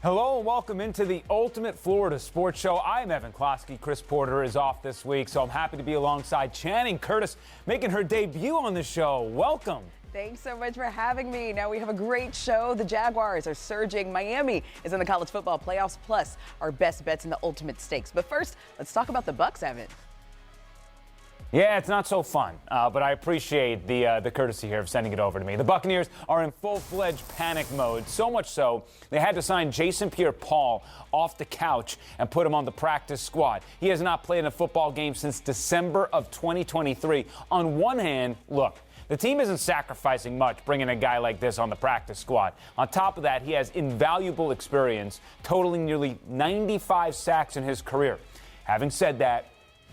Hello and welcome into the Ultimate Florida Sports Show. I'm Evan Closky. Chris Porter is off this week, so I'm happy to be alongside Channing Curtis making her debut on the show. Welcome. Thanks so much for having me. Now we have a great show. The Jaguars are surging. Miami is in the college football playoffs, plus our best bets in the ultimate stakes. But first, let's talk about the Bucs, Evan. Yeah, it's not so fun, but I appreciate the courtesy here of sending it over to me. The Buccaneers are in full-fledged panic mode, so much so they had to sign Jason Pierre-Paul off the couch and put him on the practice squad. He has not played in a football game since December of 2023. On one hand, look, the team isn't sacrificing much bringing a guy like this on the practice squad. On top of that, he has invaluable experience, totaling nearly 95 sacks in his career. Having said that,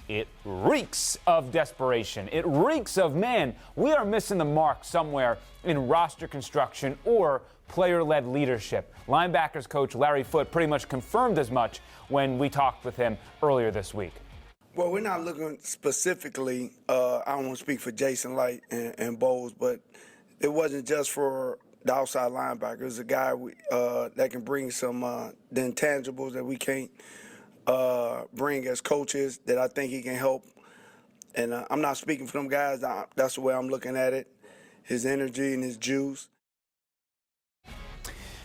it reeks of desperation. It reeks of, man, we are missing the mark somewhere in roster construction or player-led leadership. Linebackers coach Larry Foote pretty much confirmed as much when we talked with him earlier this week. Well, we're not looking specifically, I don't want to speak for Jason Light and Bowles, but it wasn't just for the outside linebacker. It's a guy that can bring some the intangibles that we can't bring as coaches, that I think he can help. And I'm not speaking for them guys. That's the way I'm looking at it, his energy and his juice.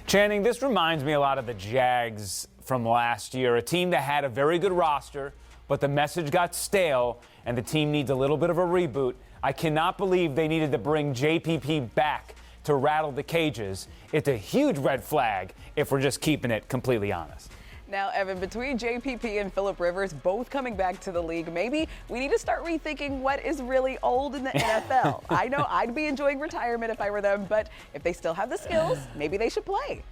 Channing, this reminds me a lot of the Jags from last year, a team that had a very good roster, but the message got stale and the team needs a little bit of a reboot. I cannot believe they needed to bring JPP back to rattle the cages. It's a huge red flag if we're just keeping it completely honest. Now, Evan, between JPP and Phillip Rivers both coming back to the league, maybe we need to start rethinking what is really old in the NFL. I know I'd be enjoying retirement if I were them, but if they still have the skills, maybe they should play.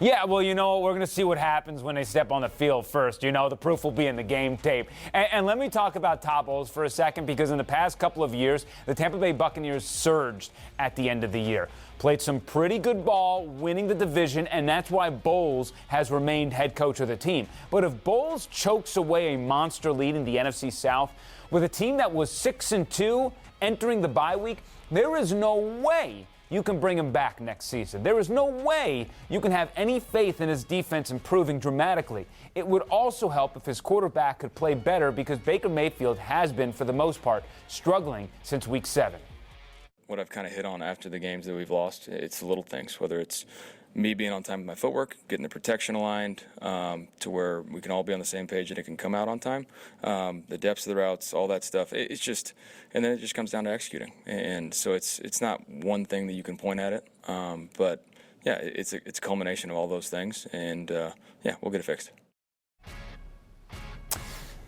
Yeah, well, you know, we're going to see what happens when they step on the field first. You know, the proof will be in the game tape. And let me talk about Todd Bowles for a second, because in the past couple of years, the Tampa Bay Buccaneers surged at the end of the year. Played some pretty good ball, winning the division, and that's why Bowles has remained head coach of the team. But if Bowles chokes away a monster lead in the NFC South with a team that was 6-2 entering the bye week, there is no way you can bring him back next season. There is no way you can have any faith in his defense improving dramatically. It would also help if his quarterback could play better, because Baker Mayfield has been, for the most part, struggling since week 7. What I've kind of hit on after the games that we've lost, it's the little things, whether it's me being on time with my footwork, getting the protection aligned to where we can all be on the same page and it can come out on time, the depths of the routes, all that stuff. It's just, and then it just comes down to executing. And so it's not one thing that you can point at it, but yeah, it's a culmination of all those things, and yeah, we'll get it fixed.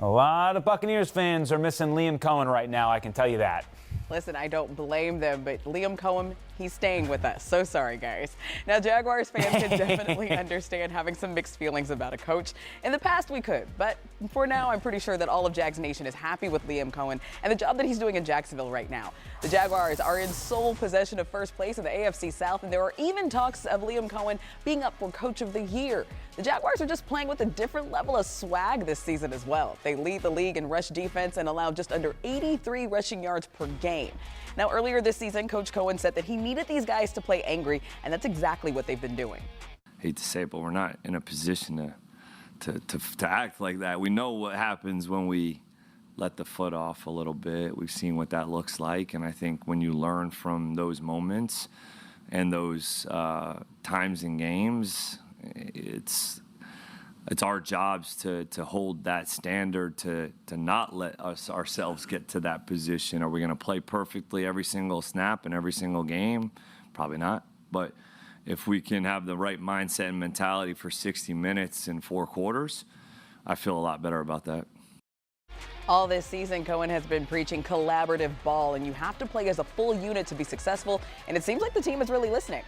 A lot of Buccaneers fans are missing Liam Cohen right now, I can tell you that. Listen, I don't blame them, but Liam Cohen, he's staying with us. So sorry, guys. Now, Jaguars fans can definitely understand having some mixed feelings about a coach. In the past, we could, but for now, I'm pretty sure that all of Jags Nation is happy with Liam Cohen and the job that he's doing in Jacksonville right now. The Jaguars are in sole possession of first place in the AFC South, and there are even talks of Liam Cohen being up for Coach of the Year. The Jaguars are just playing with a different level of swag this season as well. They lead the league in rush defense and allow just under 83 rushing yards per game. Now, earlier this season, Coach Cohen said that he needed these guys to play angry, and that's exactly what they've been doing. Hate to say it, but we're not in a position to act like that. We know what happens when we let the foot off a little bit. We've seen what that looks like, and I think when you learn from those moments and those times in games, it's our jobs to hold that standard, to not let ourselves get to that position. Are we going to play perfectly every single snap and every single game? Probably not. But if we can have the right mindset and mentality for 60 minutes in 4 quarters, I feel a lot better about that. All this season, Cohen has been preaching collaborative ball, and you have to play as a full unit to be successful, and it seems like the team is really listening.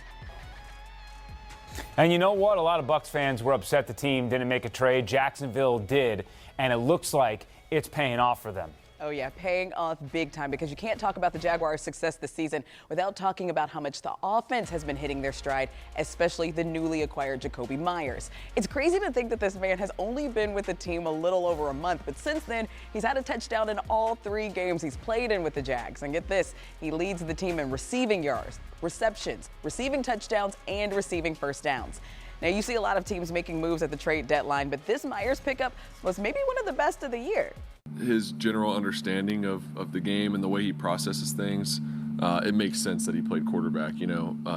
And you know what? A lot of Bucs fans were upset the team didn't make a trade. Jacksonville did, and it looks like it's paying off for them. Oh, yeah, paying off big time, because you can't talk about the Jaguars' success this season without talking about how much the offense has been hitting their stride, especially the newly acquired Jacoby Myers. It's crazy to think that this man has only been with the team a little over a month, but since then, he's had a touchdown in all 3 games he's played in with the Jags. And get this, he leads the team in receiving yards, receptions, receiving touchdowns, and receiving first downs. Now, you see a lot of teams making moves at the trade deadline, but this Myers pickup was maybe one of the best of the year. His general understanding of the game and the way he processes things, it makes sense that he played quarterback.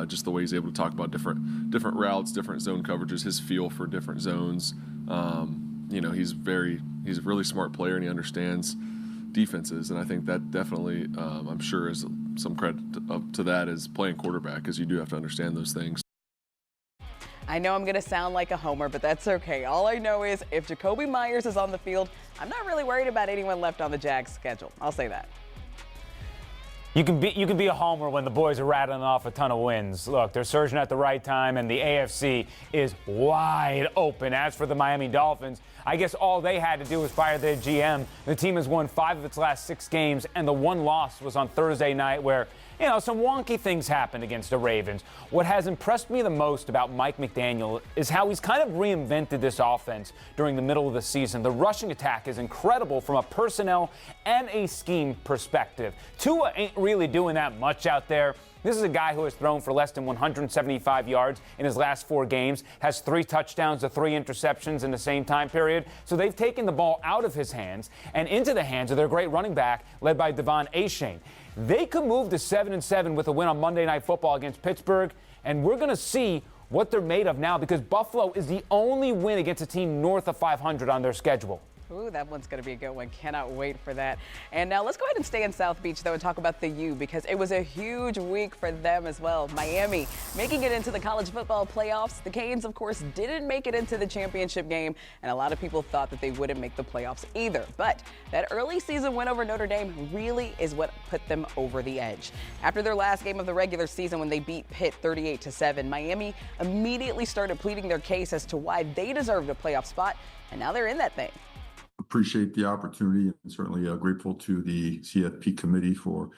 Just the way he's able to talk about different routes, different zone coverages, his feel for different zones. He's a really smart player, and he understands defenses, and I think that definitely, I'm sure, is some credit to that as playing quarterback, because you do have to understand those things. I know I'm going to sound like a homer, but that's okay. All I know is if Jacoby Myers is on the field, I'm not really worried about anyone left on the Jags schedule. I'll say that. You can be a homer when the boys are rattling off a ton of wins. Look, they're surging at the right time, and the AFC is wide open. As for the Miami Dolphins, I guess all they had to do was fire their GM. The team has won 5 of its last 6 games, and the one loss was on Thursday night where, some wonky things happened against the Ravens. What has impressed me the most about Mike McDaniel is how he's kind of reinvented this offense during the middle of the season. The rushing attack is incredible from a personnel and a scheme perspective. Tua ain't really doing that much out there. This is a guy who has thrown for less than 175 yards in his last 4 games, has 3 touchdowns to 3 interceptions in the same time period. So they've taken the ball out of his hands and into the hands of their great running back, led by Devon Achane. They could move to 7-7 with a win on Monday Night Football against Pittsburgh, and we're going to see what they're made of now, because Buffalo is the only win against a team north of 500 on their schedule. Ooh, that one's going to be a good one. Cannot wait for that. And now let's go ahead and stay in South Beach, though, and talk about the U, because it was a huge week for them as well. Miami making it into the college football playoffs. The Canes, of course, didn't make it into the championship game, and a lot of people thought that they wouldn't make the playoffs either. But that early season win over Notre Dame really is what put them over the edge. After their last game of the regular season, when they beat Pitt 38-7, Miami immediately started pleading their case as to why they deserved a playoff spot, and now they're in that thing. Appreciate the opportunity, and certainly grateful to the CFP committee for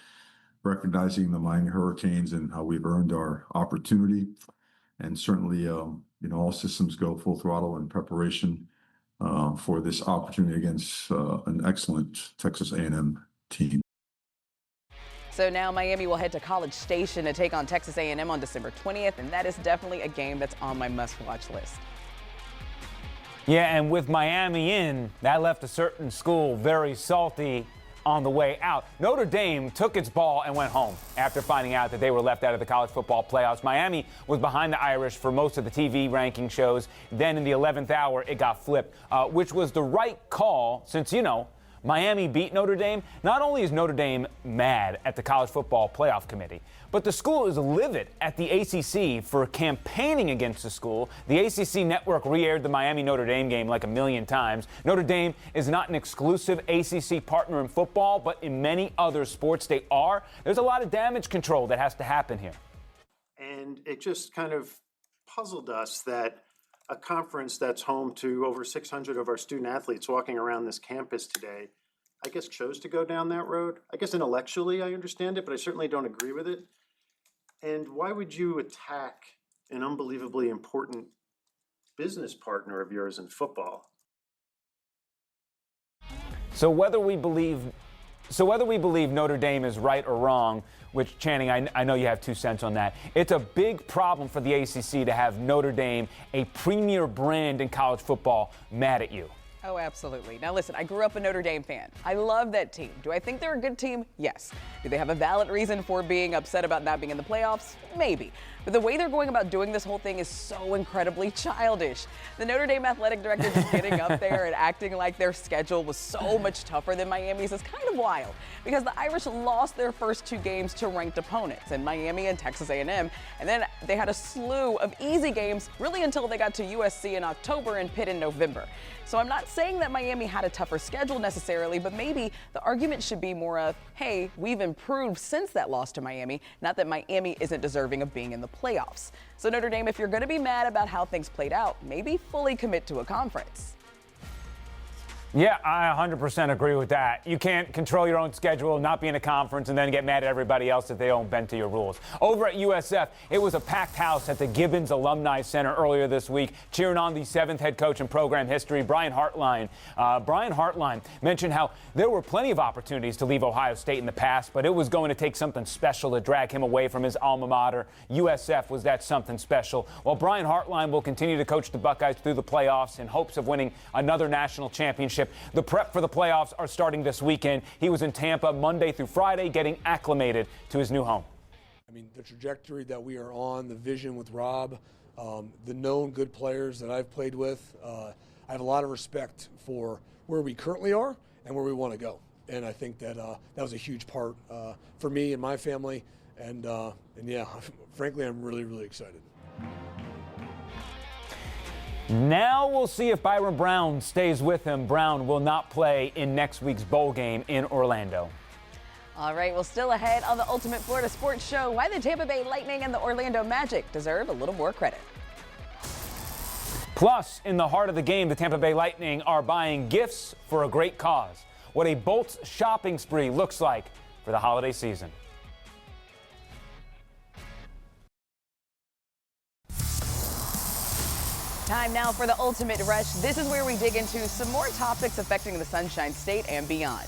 recognizing the Miami Hurricanes and how we've earned our opportunity. And certainly, all systems go full throttle in preparation for this opportunity against an excellent Texas A&M team. So now Miami will head to College Station to take on Texas A&M on December 20th, and that is definitely a game that's on my must-watch list. Yeah, and with Miami in, that left a certain school very salty on the way out. Notre Dame took its ball and went home after finding out that they were left out of the college football playoffs. Miami was behind the Irish for most of the TV ranking shows. Then in the 11th hour, it got flipped, which was the right call since, Miami beat Notre Dame. Not only is Notre Dame mad at the College Football Playoff Committee, but the school is livid at the ACC for campaigning against the school. The ACC network re-aired the Miami-Notre Dame game like 1,000,000 times. Notre Dame is not an exclusive ACC partner in football, but in many other sports they are. There's a lot of damage control that has to happen here. And it just kind of puzzled us that a conference that's home to over 600 of our student athletes walking around this campus today, I guess, chose to go down that road. I guess intellectually I understand it, but I certainly don't agree with it. And why would you attack an unbelievably important business partner of yours in football? So whether we believe Notre Dame is right or wrong, which, Channing, I know you have 2 cents on that. It's a big problem for the ACC to have Notre Dame, a premier brand in college football, mad at you. Oh, absolutely. Now, listen, I grew up a Notre Dame fan. I love that team. Do I think they're a good team? Yes. Do they have a valid reason for being upset about not being in the playoffs? Maybe. But the way they're going about doing this whole thing is so incredibly childish. The Notre Dame athletic director just getting up there and acting like their schedule was so much tougher than Miami's is kind of wild, because the Irish lost their first 2 games to ranked opponents in Miami and Texas A&M, and then they had a slew of easy games really until they got to USC in October and Pitt in November. So I'm not saying that Miami had a tougher schedule necessarily, but maybe the argument should be more of, hey, we've improved since that loss to Miami, not that Miami isn't deserving of being in the playoffs. So Notre Dame, if you're going to be mad about how things played out, maybe fully commit to a conference. Yeah, I 100% agree with that. You can't control your own schedule, not be in a conference, and then get mad at everybody else if they don't bend to your rules. Over at USF, it was a packed house at the Gibbons Alumni Center earlier this week, cheering on the 7th head coach in program history, Brian Hartline. Brian Hartline mentioned how there were plenty of opportunities to leave Ohio State in the past, but it was going to take something special to drag him away from his alma mater. USF was that something special. While Brian Hartline will continue to coach the Buckeyes through the playoffs in hopes of winning another national championship, the prep for the playoffs are starting this weekend. He was in Tampa Monday through Friday getting acclimated to his new home. I mean, the trajectory that we are on, the vision with Rob, the known good players that I've played with, I have a lot of respect for where we currently are and where we want to go. And I think that that was a huge part for me and my family. And yeah, frankly, I'm really, really excited. Now we'll see if Byron Brown stays with him. Brown will not play in next week's bowl game in Orlando. All right, well, still ahead on the Ultimate Florida Sports Show, why the Tampa Bay Lightning and the Orlando Magic deserve a little more credit. Plus, in the heart of the game, the Tampa Bay Lightning are buying gifts for a great cause. What a Bolts shopping spree looks like for the holiday season. Time now for the Ultimate Rush. This is where we dig into some more topics affecting the Sunshine State and beyond.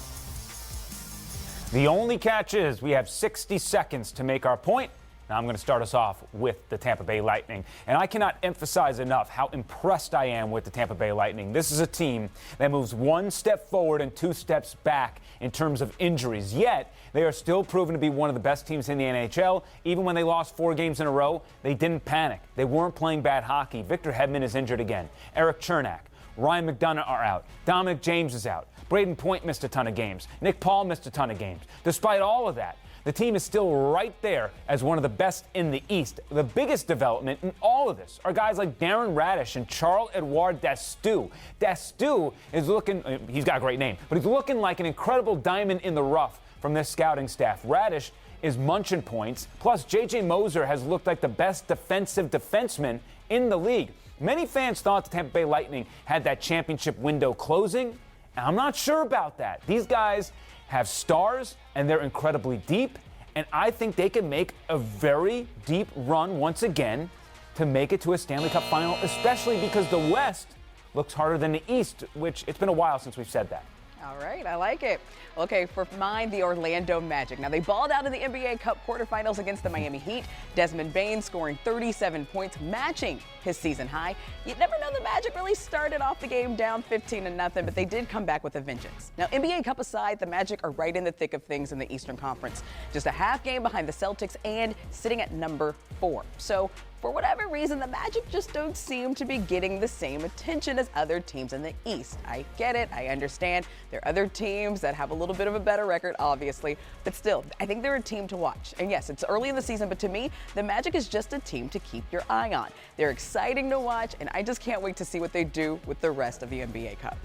The only catch is we have 60 seconds to make our point. Now I'm going to start us off with the Tampa Bay Lightning. And I cannot emphasize enough how impressed I am with the Tampa Bay Lightning. This is a team that moves one step forward and 2 steps back in terms of injuries. Yet, they are still proven to be one of the best teams in the NHL. Even when they lost 4 games in a row, they didn't panic. They weren't playing bad hockey. Victor Hedman is injured again. Eric Chernak, Ryan McDonough are out. Dominic James is out. Braden Point missed a ton of games. Nick Paul missed a ton of games. Despite all of that, the team is still right there as one of the best in the East. The biggest development in all of this are guys like Darren Radish and Charles-Edouard Destoux. Destoux is looking, he's got a great name, but he's looking like an incredible diamond in the rough from this scouting staff. Radish is munching points. Plus, J.J. Moser has looked like the best defensive defenseman in the league. Many fans thought the Tampa Bay Lightning had that championship window closing, and I'm not sure about that. These guys have stars, and they're incredibly deep, and I think they can make a very deep run once again to make it to a Stanley Cup final, especially because the West looks harder than the East, which it's been a while since we've said that. All right, I like it. Okay, for mine, the Orlando Magic. Now, they balled out in the NBA Cup quarterfinals against the Miami Heat. Desmond Bane scoring 37 points, matching his season high. You'd never know the Magic really started off the game down 15-0, but they did come back with a vengeance. Now, NBA Cup aside, the Magic are right in the thick of things in the Eastern Conference. Just a half game behind the Celtics and sitting at number 4. So, for whatever reason, the Magic just don't seem to be getting the same attention as other teams in the East. I get it. I understand. There are other teams that have a little bit of a better record, obviously. But still, I think they're a team to watch. And yes, it's early in the season, but to me, the Magic is just a team to keep your eye on. They're exciting to watch, and I just can't wait to see what they do with the rest of the NBA Cup.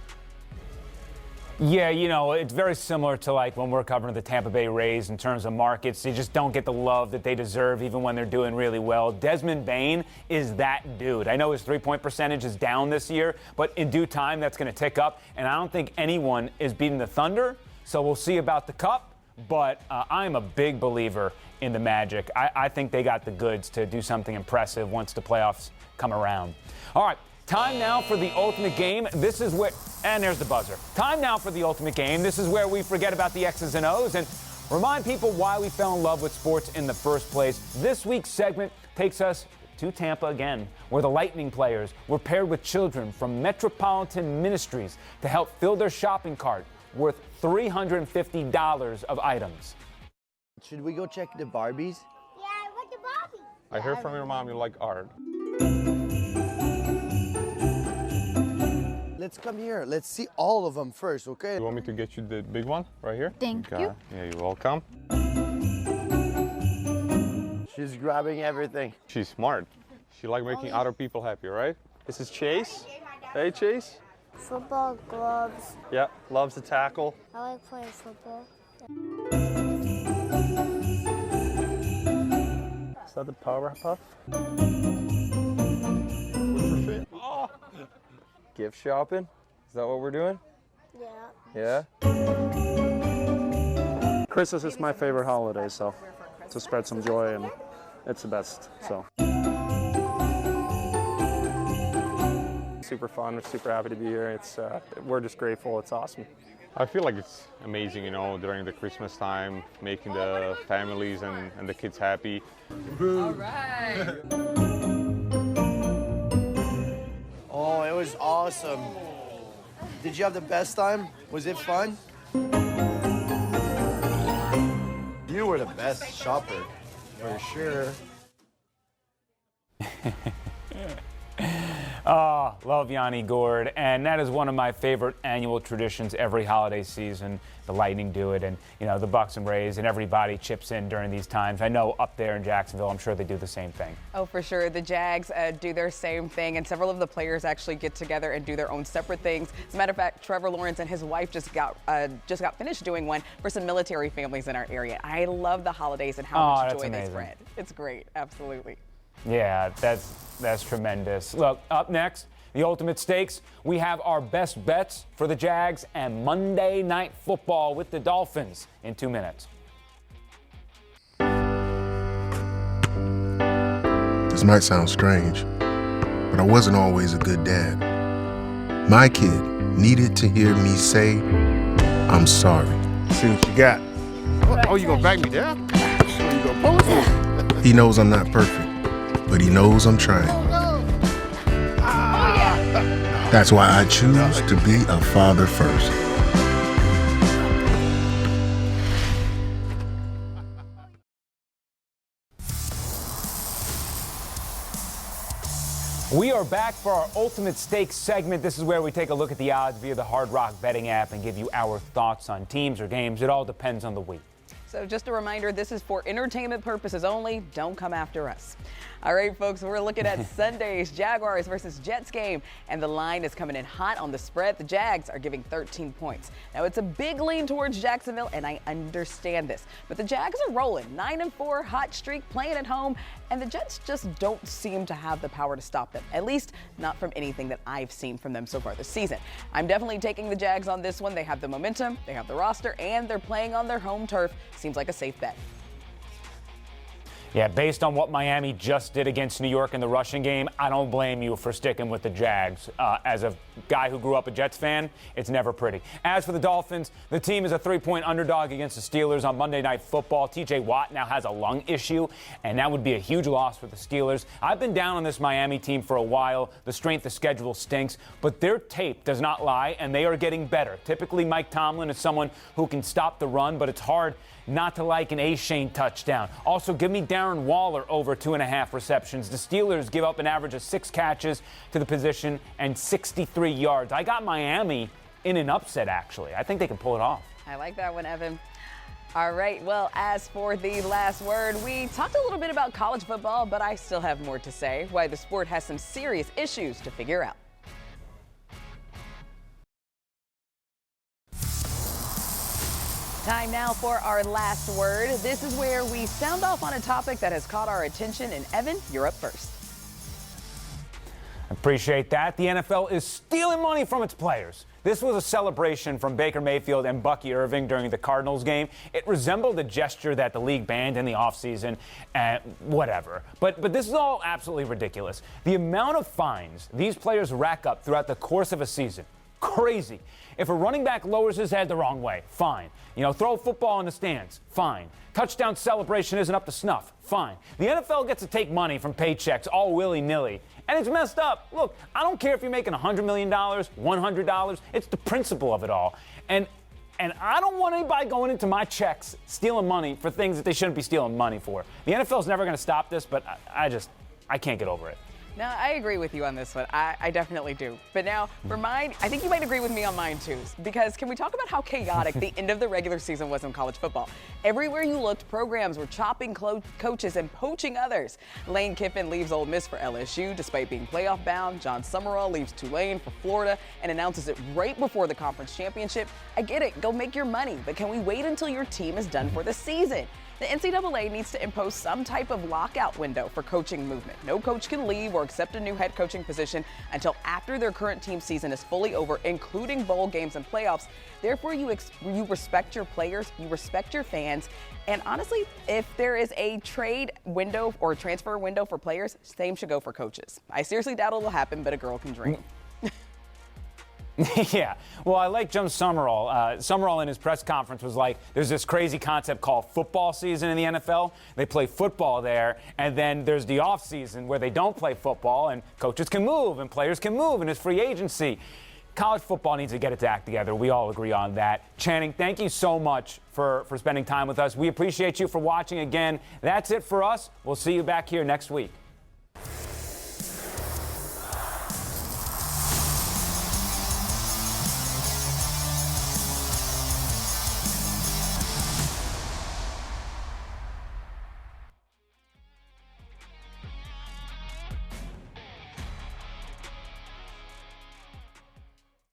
Yeah, you know, it's very similar to like when we're covering the Tampa Bay Rays in terms of markets. They just don't get the love that they deserve even when they're doing really well. Desmond Bane is that dude. I know his three-point percentage is down this year, but in due time that's going to tick up. And I don't think anyone is beating the Thunder, so we'll see about the Cup. But I'm a big believer in the Magic. I think they got the goods to do something impressive once the playoffs come around. All right. Time now for the ultimate game. This is where, and there's the buzzer. Time now for the ultimate game. This is where we forget about the X's and O's and remind people why we fell in love with sports in the first place. This week's segment takes us to Tampa again, where the Lightning players were paired with children from Metropolitan Ministries to help fill their shopping cart worth $350 of items. Should we go check the Barbies? Yeah, I want the Barbie. I heard from your mom you like art. Let's come here. Let's see all of them first, okay? You want me to get you the big one right here? Thank you. Yeah, you're welcome. She's grabbing everything. She's smart. She likes making other people happy, right? This is Chase. Hey, Chase. Football, gloves. Yeah, loves to tackle. I like playing football. Is that the Powerpuff? Oh. Gift shopping? Is that what we're doing? Yeah. Yeah? Christmas is my favorite holiday, so to spread some joy, and it's the best, so. Super fun, we're super happy to be here. We're just grateful, it's awesome. I feel like it's amazing, during the Christmas time, making the families and the kids happy. All right. Oh, it was awesome. Did you have the best time? Was it fun? You were the best shopper, for sure. Oh, love Yanni Gord, and that is one of my favorite annual traditions every holiday season. The Lightning do it, and the Bucs and Rays, and everybody chips in during these times. I know up there in Jacksonville, I'm sure they do the same thing. Oh, for sure. The Jags do their same thing, and several of the players actually get together and do their own separate things. As a matter of fact, Trevor Lawrence and his wife just got finished doing one for some military families in our area. I love the holidays and how much joy they spread. It's great, absolutely. Yeah, that's tremendous. Look, up next, the Ultimate Stakes. We have our best bets for the Jags and Monday Night Football with the Dolphins in 2 minutes. This might sound strange, but I wasn't always a good dad. My kid needed to hear me say, I'm sorry. See what you got. Oh, you gonna back me down? So you gonna pose me? He knows I'm not perfect, but he knows I'm trying. That's why I choose to be a father first. We are back for our Ultimate Stakes segment. This is where we take a look at the odds via the Hard Rock betting app and give you our thoughts on teams or games. It all depends on the week. So just a reminder, this is for entertainment purposes only. Don't come after us. All right, folks, we're looking at Sunday's Jaguars versus Jets game, and the line is coming in hot on the spread. The Jags are giving 13 points. Now, it's a big lean towards Jacksonville, and I understand this, but the Jags are rolling 9-4, hot streak, playing at home, and the Jets just don't seem to have the power to stop them, at least not from anything that I've seen from them so far this season. I'm definitely taking the Jags on this one. They have the momentum, they have the roster, and they're playing on their home turf. Seems like a safe bet. Yeah, based on what Miami just did against New York in the rushing game, I don't blame you for sticking with the Jags. As a guy who grew up a Jets fan, it's never pretty. As for the Dolphins, the team is a 3-point underdog against the Steelers on Monday Night Football. TJ Watt now has a lung issue, and that would be a huge loss for the Steelers. I've been down on this Miami team for a while. The strength of schedule stinks, but their tape does not lie, and they are getting better. Typically, Mike Tomlin is someone who can stop the run, but it's hard not to like an A-Shane touchdown. Also, give me Darren Waller over 2.5 receptions. The Steelers give up an average of 6 catches to the position and 63 yards. I got Miami in an upset, actually. I think they can pull it off. I like that one, Evan. All right, well, as for the last word, we talked a little bit about college football, but I still have more to say, why the sport has some serious issues to figure out. Time now for our last word. This is where we sound off on a topic that has caught our attention. And Evan, you're up first. Appreciate that. The NFL is stealing money from its players. This was a celebration from Baker Mayfield and Bucky Irving during the Cardinals game. It resembled a gesture that the league banned in the offseason, whatever. But this is all absolutely ridiculous. The amount of fines these players rack up throughout the course of a season, crazy. If a running back lowers his head the wrong way, fine. Throw a football in the stands, fine. Touchdown celebration isn't up to snuff, fine. The NFL gets to take money from paychecks all willy-nilly, and it's messed up. Look, I don't care if you're making $100 million, $100. It's the principle of it all. And I don't want anybody going into my checks stealing money for things that they shouldn't be stealing money for. The NFL's never going to stop this, but I can't get over it. No, I agree with you on this one. I definitely do. But now, for mine, I think you might agree with me on mine too. Because can we talk about how chaotic the end of the regular season was in college football? Everywhere you looked, programs were chopping coaches and poaching others. Lane Kiffin leaves Ole Miss for LSU despite being playoff bound. John Summerall leaves Tulane for Florida and announces it right before the conference championship. I get it, go make your money, but can we wait until your team is done for the season? The NCAA needs to impose some type of lockout window for coaching movement. No coach can leave or accept a new head coaching position until after their current team season is fully over, including bowl games and playoffs. Therefore, you respect your players, you respect your fans, and honestly, if there is a trade window or transfer window for players, same should go for coaches. I seriously doubt it'll happen, but a girl can dream. Yeah, well, I like Jim Summerall. Summerall in his press conference was like, there's this crazy concept called football season in the NFL. They play football there, and then there's the off season where they don't play football, and coaches can move, and players can move, and it's free agency. College football needs to get its act together. We all agree on that. Channing, thank you so much for spending time with us. We appreciate you for watching again. That's it for us. We'll see you back here next week.